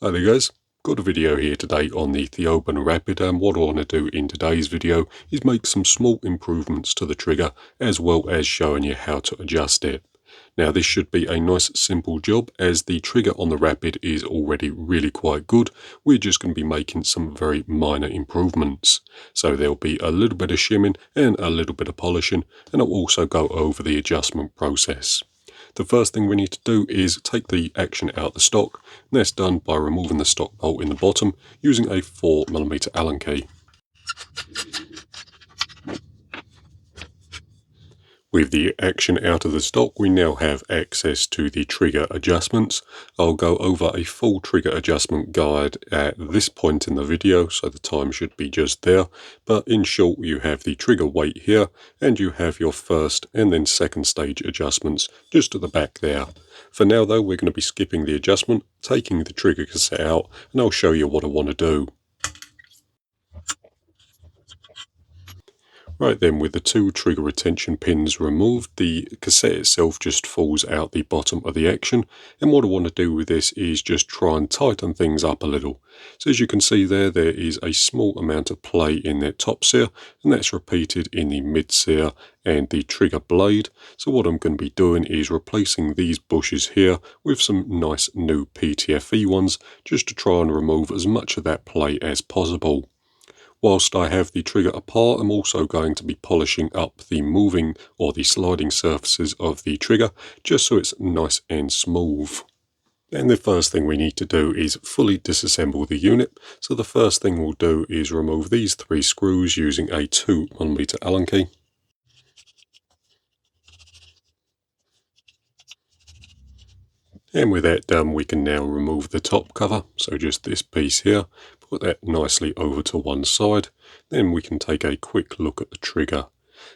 Hi there guys, got a video here today on the Theoben Rapid, and what I want to do in today's video is make some small improvements to the trigger as well as showing you how to adjust it. Now this should be a nice simple job as the trigger on the Rapid is already really quite good. We're just going to be making some very minor improvements. So there'll be a little bit of shimming and a little bit of polishing, and I'll also go over the adjustment process. The first thing we need to do is take the action out the stock, and that's done by removing the stock bolt in the bottom using a 4mm Allen key. With the action out of the stock, we now have access to the trigger adjustments. I'll go over a full trigger adjustment guide at this point in the video, so the time should be just there. But in short, you have the trigger weight here, and you have your first and then second stage adjustments just at the back there. For now though, we're going to be skipping the adjustment, taking the trigger cassette out, and I'll show you what I want to do. Right then, with the two trigger retention pins removed, the cassette itself just falls out the bottom of the action, and what I want to do with this is just try and tighten things up a little. So as you can see there is a small amount of play in that top sear, and that's repeated in the mid sear and the trigger blade. So what I'm going to be doing is replacing these bushes here with some nice new PTFE ones, just to try and remove as much of that play as possible. Whilst I have the trigger apart, I'm also going to be polishing up the moving or the sliding surfaces of the trigger, just so it's nice and smooth. And the first thing we need to do is fully disassemble the unit. So the first thing we'll do is remove these three screws using a 2mm Allen key. And with that done, we can now remove the top cover, so just this piece here. Put that nicely over to one side. Then we can take a quick look at the trigger.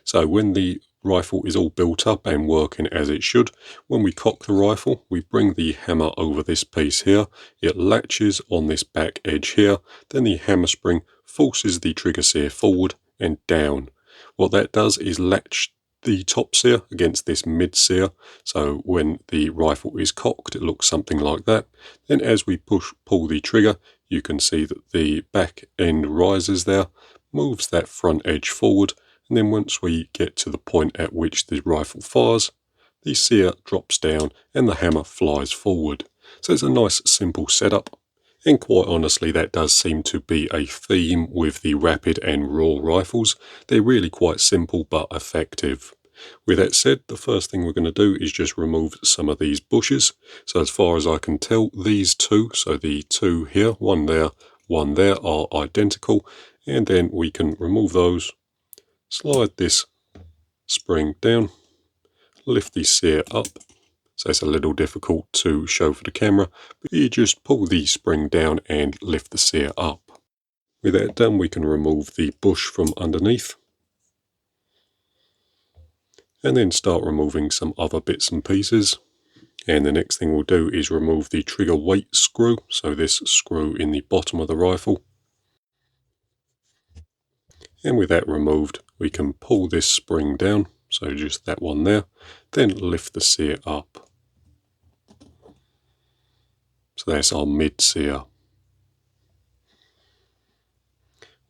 So when the rifle is all built up and working as it should, when we cock the rifle, we bring the hammer over this piece here. It latches on this back edge here. Then the hammer spring forces the trigger sear forward and down. What that does is latch the top sear against this mid sear, so when the rifle is cocked it looks something like that. Then as we pull the trigger, you can see that the back end rises there, moves that front edge forward, and then once we get to the point at which the rifle fires, the sear drops down and the hammer flies forward. So it's a nice simple setup. And quite honestly, that does seem to be a theme with the Rapid and Raw rifles. They're really quite simple but effective. With that said, the first thing we're going to do is just remove some of these bushes. So as far as I can tell, these two, so the two here, one there, are identical. And then we can remove those, slide this spring down, lift the sear up. So it's a little difficult to show for the camera, but you just pull the spring down and lift the sear up. With that done, we can remove the bush from underneath. And then start removing some other bits and pieces. And the next thing we'll do is remove the trigger weight screw, so this screw in the bottom of the rifle. And with that removed, we can pull this spring down, so just that one there, then lift the sear up. So that's our mid sear.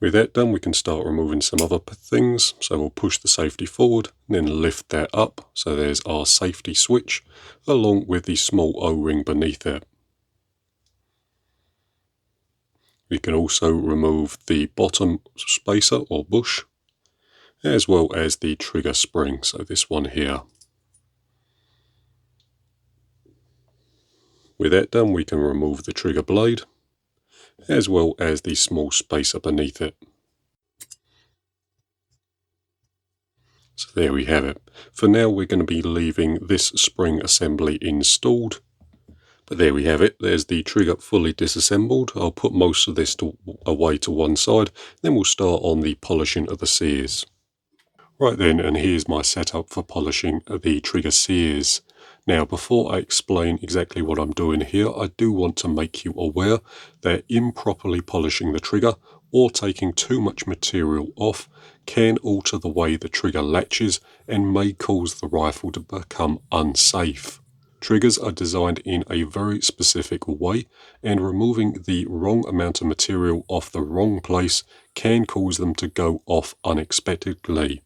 With that done, we can start removing some other things. So we'll push the safety forward and then lift that up. So there's our safety switch along with the small O-ring beneath it. We can also remove the bottom spacer or bush, as well as the trigger spring, so this one here. With that done, we can remove the trigger blade, as well as the small spacer beneath it. So there we have it. For now, we're going to be leaving this spring assembly installed. But there we have it. There's the trigger fully disassembled. I'll put most of this away to one side. Then we'll start on the polishing of the sears. Right then, and here's my setup for polishing the trigger sears. Now, before I explain exactly what I'm doing here, I do want to make you aware that improperly polishing the trigger or taking too much material off can alter the way the trigger latches and may cause the rifle to become unsafe. Triggers are designed in a very specific way, and removing the wrong amount of material off the wrong place can cause them to go off unexpectedly.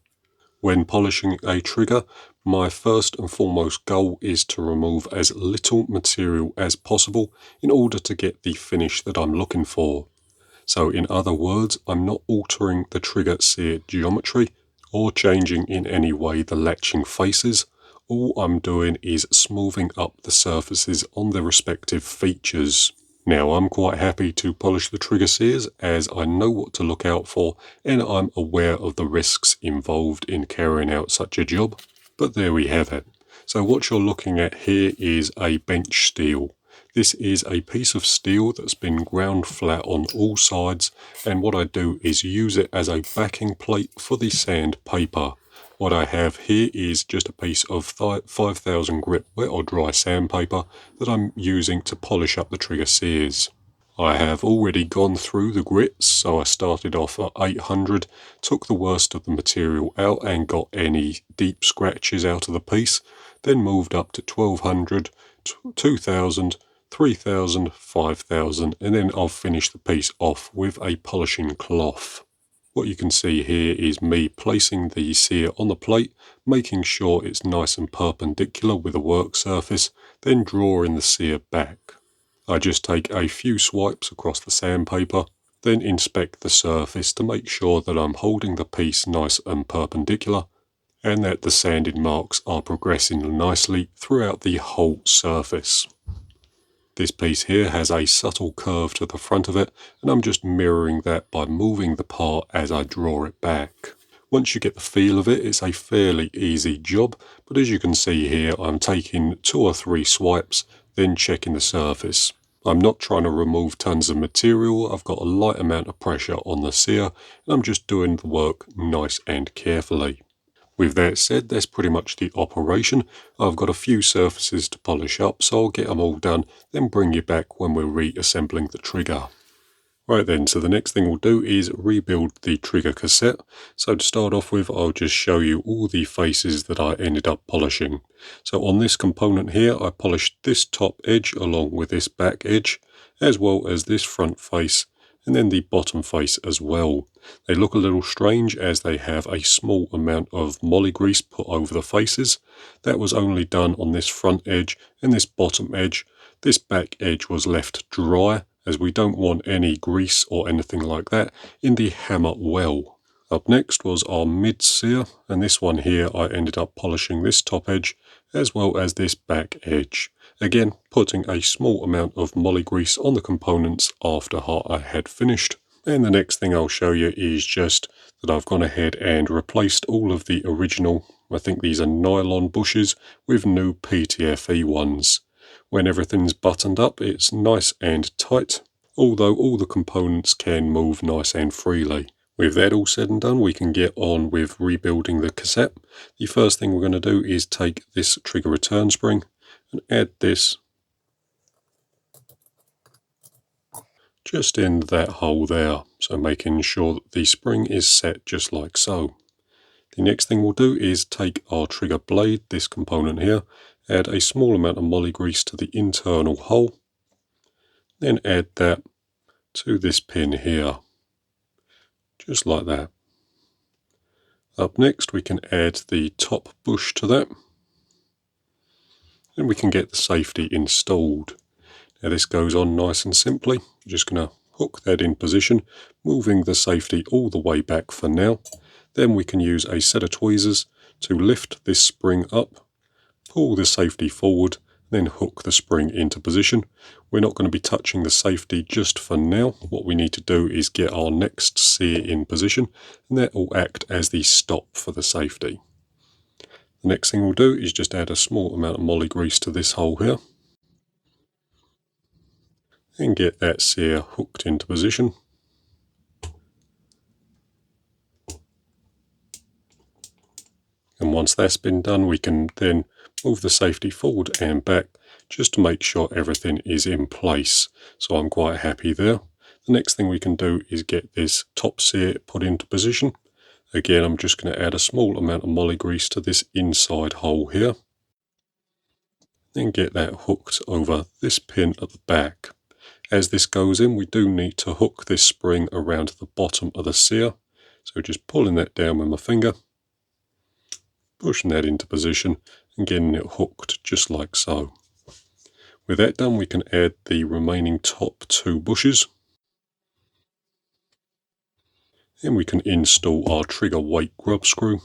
When polishing a trigger, my first and foremost goal is to remove as little material as possible in order to get the finish that I'm looking for. So in other words, I'm not altering the trigger sear geometry or changing in any way the latching faces. All I'm doing is smoothing up the surfaces on the respective features. Now I'm quite happy to polish the trigger sears as I know what to look out for and I'm aware of the risks involved in carrying out such a job. But there we have it. So what you're looking at here is a bench steel. This is a piece of steel that's been ground flat on all sides, and what I do is use it as a backing plate for the sandpaper. What I have here is just a piece of 5000 grit wet or dry sandpaper that I'm using to polish up the trigger sears. I have already gone through the grits, so I started off at 800, took the worst of the material out and got any deep scratches out of the piece, then moved up to 1200, 2000, 3000, 5000, and then I'll finish the piece off with a polishing cloth. What you can see here is me placing the sear on the plate, making sure it's nice and perpendicular with the work surface, then drawing the sear back. I just take a few swipes across the sandpaper, then inspect the surface to make sure that I'm holding the piece nice and perpendicular, and that the sanded marks are progressing nicely throughout the whole surface. This piece here has a subtle curve to the front of it, and I'm just mirroring that by moving the part as I draw it back. Once you get the feel of it, it's a fairly easy job, but as you can see here, I'm taking 2 or 3 swipes, then checking the surface. I'm not trying to remove tons of material, I've got a light amount of pressure on the sear, and I'm just doing the work nice and carefully. With that said, that's pretty much the operation. I've got a few surfaces to polish up, so I'll get them all done, then bring you back when we're reassembling the trigger. Right then, so the next thing we'll do is rebuild the trigger cassette. So to start off with, I'll just show you all the faces that I ended up polishing. So on this component here, I polished this top edge along with this back edge, as well as this front face, and then the bottom face as well. They look a little strange as they have a small amount of moly grease put over the faces. That was only done on this front edge and this bottom edge. This back edge was left dry as we don't want any grease or anything like that in the hammer well. Up next was our mid sear, and this one here I ended up polishing this top edge as well as this back edge. Again, putting a small amount of moly grease on the components after I had finished. And the next thing I'll show you is just that I've gone ahead and replaced all of the original, I think these are nylon bushes, with new PTFE ones. When everything's buttoned up, it's nice and tight, although all the components can move nice and freely. With that all said and done, we can get on with rebuilding the cassette. The first thing we're going to do is take this trigger return spring and add this just in that hole there, so making sure that the spring is set just like so. The next thing we'll do is take our trigger blade, this component here, add a small amount of moly grease to the internal hole, then add that to this pin here, just like that. Up next we can add the top bush to that, and we can get the safety installed. Now this goes on nice and simply. I'm just going to hook that in position, moving the safety all the way back for now. Then we can use a set of tweezers to lift this spring up, pull the safety forward, then hook the spring into position. We're not going to be touching the safety just for now. What we need to do is get our next sear in position, and that will act as the stop for the safety. The next thing we'll do is just add a small amount of moly grease to this hole here, and get that sear hooked into position. And once that's been done, we can then move the safety forward and back just to make sure everything is in place. So I'm quite happy there. The next thing we can do is get this top sear put into position. Again, I'm just going to add a small amount of moly grease to this inside hole here. Then get that hooked over this pin at the back. As this goes in, we do need to hook this spring around the bottom of the sear. So just pulling that down with my finger, pushing that into position and getting it hooked just like so. With that done, we can add the remaining top 2 bushes. Then we can install our trigger weight grub screw.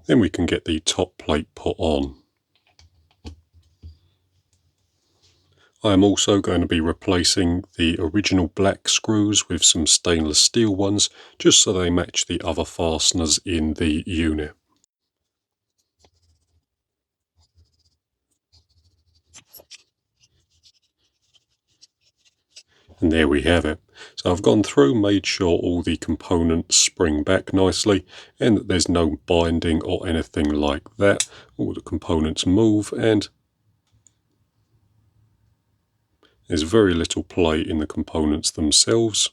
Then we can get the top plate put on. I am also going to be replacing the original black screws with some stainless steel ones, just so they match the other fasteners in the unit. And there we have it. So I've gone through, made sure all the components spring back nicely and that there's no binding or anything like that. All the components move and there's very little play in the components themselves.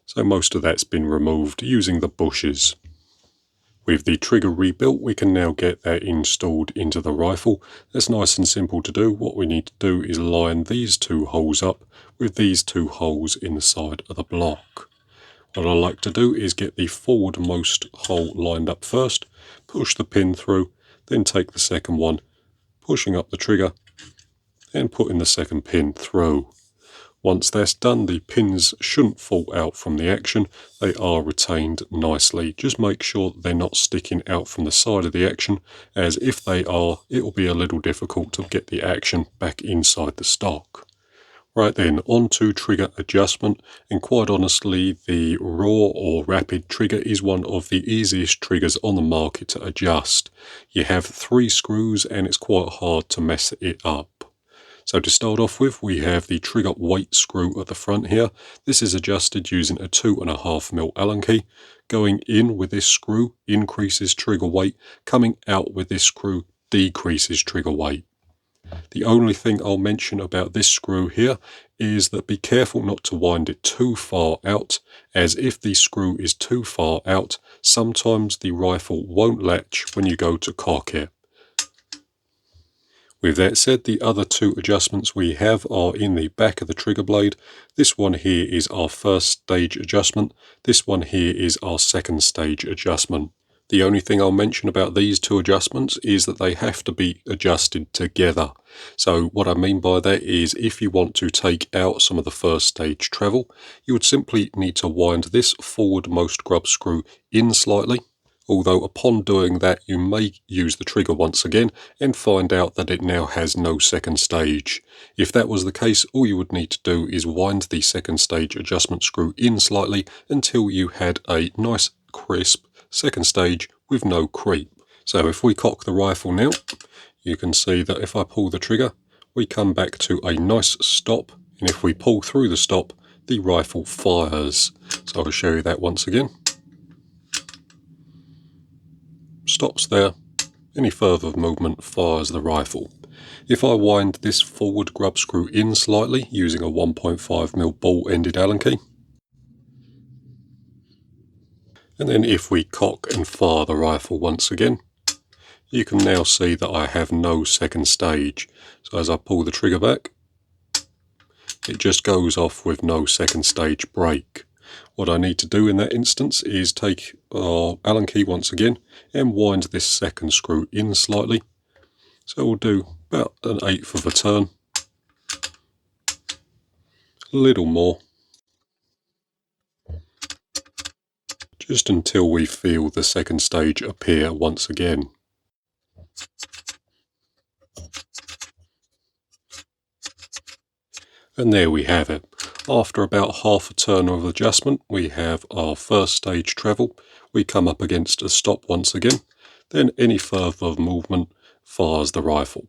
So most of that's been removed using the bushes. With the trigger rebuilt, we can now get that installed into the rifle. That's nice and simple to do. What we need to do is line these 2 holes up with these 2 holes in the side of the block. What I like to do is get the forwardmost hole lined up first, push the pin through, then take the second one, pushing up the trigger, and putting the second pin through. Once that's done, the pins shouldn't fall out from the action. They are retained nicely. Just make sure that they're not sticking out from the side of the action, as if they are, it will be a little difficult to get the action back inside the stock. Right then, on to trigger adjustment, and quite honestly, the raw or rapid trigger is one of the easiest triggers on the market to adjust. You have 3 screws and it's quite hard to mess it up. So to start off with, we have the trigger weight screw at the front here. This is adjusted using a 2.5mm Allen key. Going in with this screw increases trigger weight. Coming out with this screw decreases trigger weight. The only thing I'll mention about this screw here is that be careful not to wind it too far out, as if the screw is too far out, sometimes the rifle won't latch when you go to cock it. With that said, the other 2 adjustments we have are in the back of the trigger blade. This one here is our first stage adjustment. This one here is our second stage adjustment. The only thing I'll mention about these 2 adjustments is that they have to be adjusted together. So what I mean by that is if you want to take out some of the first stage travel, you would simply need to wind this forwardmost grub screw in slightly. Although upon doing that you may use the trigger once again and find out that it now has no second stage. If that was the case, all you would need to do is wind the second stage adjustment screw in slightly until you had a nice crisp second stage with no creep. So if we cock the rifle now, you can see that if I pull the trigger, we come back to a nice stop, and if we pull through the stop, the rifle fires. So I'll show you that once again. Stops there, any further movement fires the rifle. If I wind this forward grub screw in slightly using a 1.5mm ball-ended Allen key, and then if we cock and fire the rifle once again, you can now see that I have no second stage. So as I pull the trigger back, it just goes off with no second stage break. What I need to do in that instance is take our Allen key once again and wind this second screw in slightly. So we'll do about 1/8 of a turn, a little more, just until we feel the second stage appear once again. And there we have it. After about half a turn of adjustment, we have our first stage travel. We come up against a stop once again. Then any further movement fires the rifle.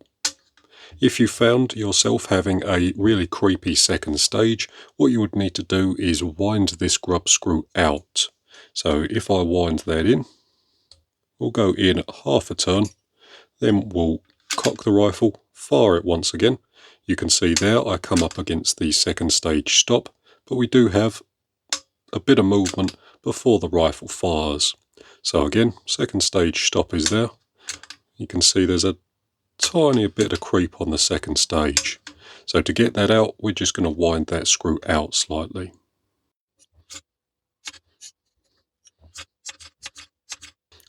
If you found yourself having a really creepy second stage, what you would need to do is wind this grub screw out. So if I wind that in, we'll go in half a turn, then we'll cock the rifle, fire it once again. You can see there I come up against the second stage stop, but we do have a bit of movement before the rifle fires. So again, second stage stop is there. You can see there's a tiny bit of creep on the second stage. So to get that out, we're just going to wind that screw out slightly.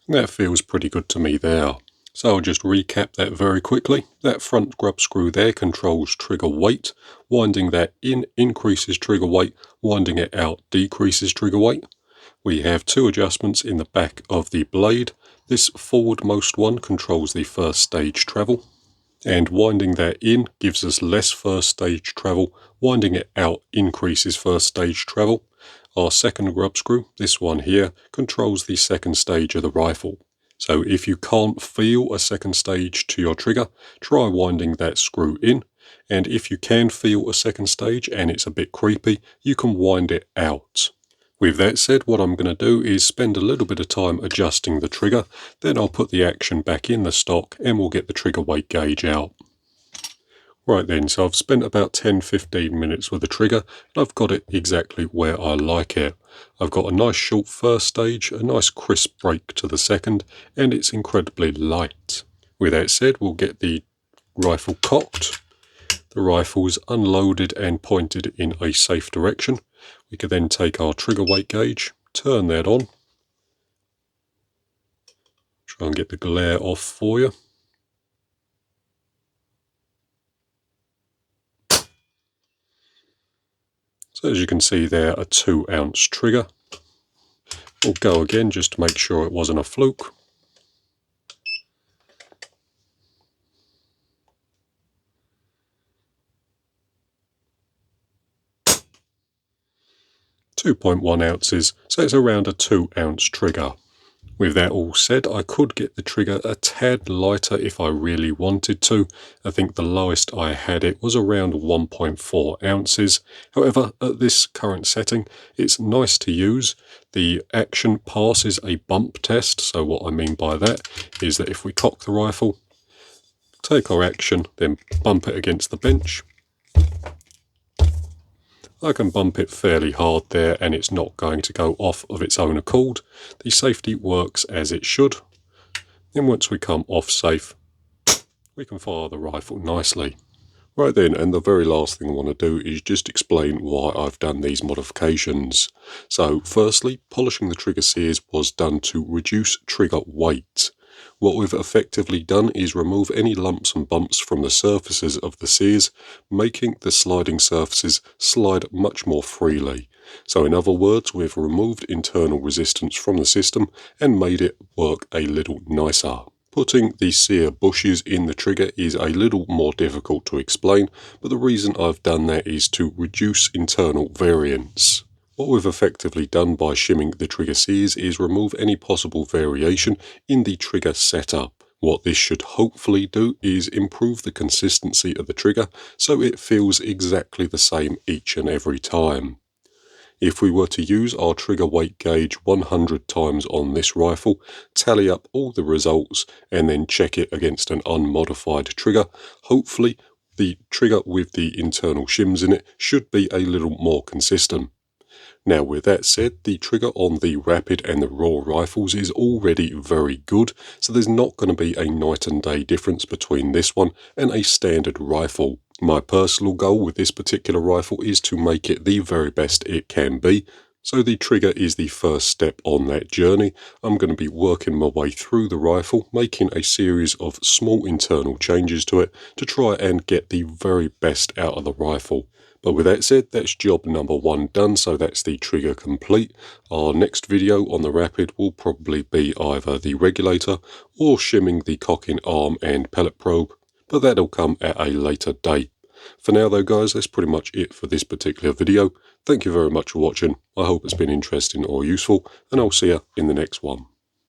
That feels pretty good to me there. So I'll just recap that very quickly. That front grub screw there controls trigger weight. Winding that in increases trigger weight, winding it out decreases trigger weight. We have two adjustments in the back of the blade. This forwardmost one controls the first stage travel, and winding that in gives us less first stage travel. Winding it out increases first stage travel. Our second grub screw, this one here, controls the second stage of the rifle. So if you can't feel a second stage to your trigger, try winding that screw in. And if you can feel a second stage and it's a bit creepy, you can wind it out. With that said, what I'm going to do is spend a little bit of time adjusting the trigger, then I'll put the action back in the stock and we'll get the trigger weight gauge out. Right then, so I've spent about 10-15 minutes with the trigger and I've got it exactly where I like it. I've got a nice short first stage, a nice crisp break to the second, and it's incredibly light. With that said, we'll get the rifle cocked. The rifle is unloaded and pointed in a safe direction. We can then take our trigger weight gauge, turn that on. Try and get the glare off for you. So as you can see there, a 2-ounce trigger. We'll go again just to make sure it wasn't a fluke. .1 ounces, so it's around a 2-ounce trigger. With that all said, I could get the trigger a tad lighter if I really wanted to. I think the lowest I had it was around 1.4 ounces. However, at this current setting, it's nice to use. The action passes a bump test, so what I mean by that is that if we cock the rifle, take our action, then bump it against the bench, I can bump it fairly hard there and it's not going to go off of its own accord. The safety works as it should. Then once we come off safe, we can fire the rifle nicely. Right then, and the very last thing I want to do is just explain why I've done these modifications. So firstly, polishing the trigger sears was done to reduce trigger weight. What we've effectively done is remove any lumps and bumps from the surfaces of the sears, making the sliding surfaces slide much more freely. So in other words, we've removed internal resistance from the system and made it work a little nicer. Putting the sear bushes in the trigger is a little more difficult to explain, but the reason I've done that is to reduce internal variance. What we've effectively done by shimming the trigger sears is remove any possible variation in the trigger setup. What this should hopefully do is improve the consistency of the trigger so it feels exactly the same each and every time. If we were to use our trigger weight gauge 100 times on this rifle, tally up all the results and then check it against an unmodified trigger, hopefully the trigger with the internal shims in it should be a little more consistent. Now with that said, the trigger on the Rapid and the Raw rifles is already very good, so there's not going to be a night and day difference between this one and a standard rifle. My personal goal with this particular rifle is to make it the very best it can be, so the trigger is the first step on that journey. I'm going to be working my way through the rifle, making a series of small internal changes to it to try and get the very best out of the rifle. But with that said, that's job number 1 done, so that's the trigger complete. Our next video on the Rapid will probably be either the regulator or shimming the cocking arm and pellet probe, but that'll come at a later date. For now though guys, that's pretty much it for this particular video. Thank you very much for watching. I hope it's been interesting or useful, and I'll see you in the next one.